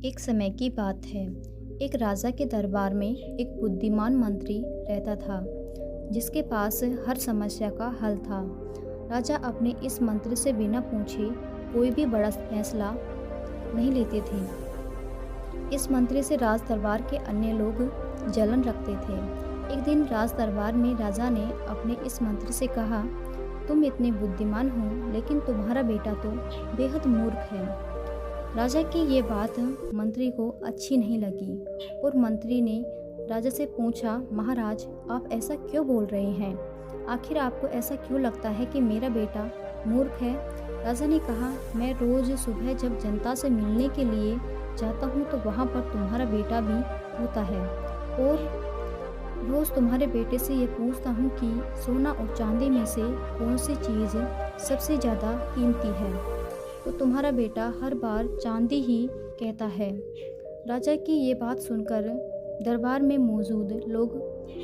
एक समय की बात है। एक राजा के दरबार में एक बुद्धिमान मंत्री रहता था, जिसके पास हर समस्या का हल था। राजा अपने इस मंत्री से बिना पूछे कोई भी बड़ा फैसला नहीं लेते थे। इस मंत्री से राज दरबार के अन्य लोग जलन रखते थे। एक दिन राज दरबार में राजा ने अपने इस मंत्री से कहा, तुम इतने बुद्धिमान हो, लेकिन तुम्हारा बेटा तो बेहद मूर्ख है। राजा की ये बात मंत्री को अच्छी नहीं लगी और मंत्री ने राजा से पूछा, महाराज, आप ऐसा क्यों बोल रहे हैं? आखिर आपको ऐसा क्यों लगता है कि मेरा बेटा मूर्ख है? राजा ने कहा, मैं रोज़ सुबह जब जनता से मिलने के लिए जाता हूँ तो वहाँ पर तुम्हारा बेटा भी होता है और रोज़ तुम्हारे बेटे से ये पूछता हूँ कि सोना और चांदी में से कौन सी चीज़ सबसे ज़्यादा कीमती है, तो तुम्हारा बेटा हर बार चांदी ही कहता है। राजा की ये बात सुनकर दरबार में मौजूद लोग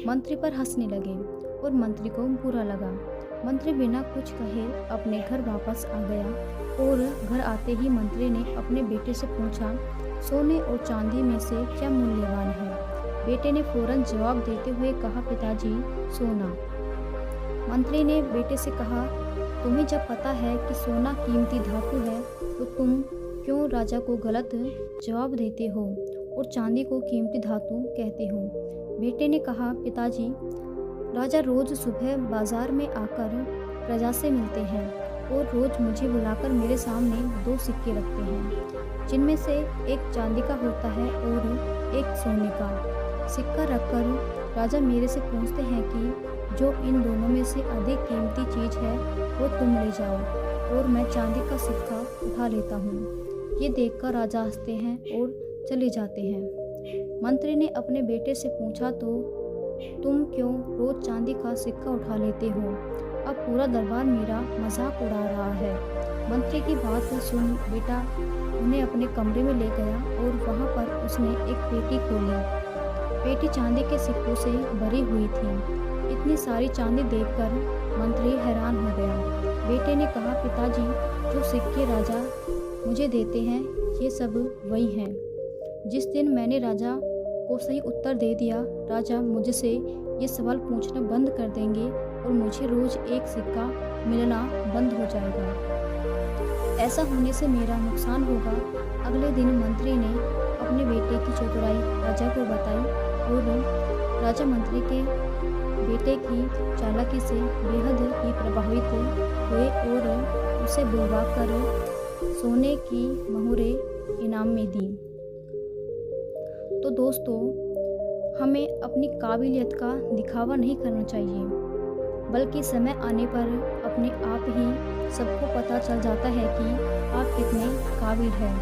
मंत्री पर हंसने लगे और मंत्री को बुरा लगा। मंत्री बिना कुछ कहे अपने घर वापस आ गया और घर आते ही मंत्री ने अपने बेटे से पूछा, सोने और चांदी में से क्या मूल्यवान है? बेटे ने फौरन जवाब देते हुए कहा, पिताजी, सोना। मंत्री ने बेटे से कहा, तुम्हें जब पता है कि सोना कीमती धातु है तो तुम क्यों राजा को गलत जवाब देते हो और चांदी को कीमती धातु कहते हो? बेटे ने कहा, पिताजी, राजा रोज़ सुबह बाजार में आकर प्रजा से मिलते हैं और रोज़ मुझे बुलाकर मेरे सामने दो सिक्के रखते हैं, जिनमें से एक चांदी का होता है और एक सोने का। सिक्का रखकर राजा मेरे से पूछते हैं कि जो इन दोनों में से अधिक कीमती चीज़ है वो तुम ले जाओ, और मैं चांदी का सिक्का उठा लेता हूँ। ये देखकर राजा हंसते हैं और चले जाते हैं। मंत्री ने अपने बेटे से पूछा, तो तुम क्यों रोज़ चांदी का सिक्का उठा लेते हो? अब पूरा दरबार मेरा मजाक उड़ा रहा है। मंत्री की बात सुन बेटा उन्हें अपने कमरे में ले गया और वहाँ पर उसने एक पेटी खोली। पेटी चांदी के सिक्कों से भरी हुई थी। इतनी सारी चांदी देखकर मंत्री हैरान हो गया। बेटे ने कहा, पिताजी, जो सिक्के राजा मुझे देते हैं ये सब वही हैं। जिस दिन मैंने राजा को सही उत्तर दे दिया, राजा मुझसे ये सवाल पूछना बंद कर देंगे और मुझे रोज़ एक सिक्का मिलना बंद हो जाएगा। ऐसा होने से मेरा नुकसान होगा। अगले दिन मंत्री ने अपने बेटे की चतुराई राजा को बताई और राजा मंत्री के बेटे की चालाकी से बेहद ही प्रभावित हुए और उसे बुलवाकर सोने की मोहरें इनाम में दी। तो दोस्तों, हमें अपनी काबिलियत का दिखावा नहीं करना चाहिए, बल्कि समय आने पर अपने आप ही सबको पता चल जाता है कि आप कितने काबिल हैं।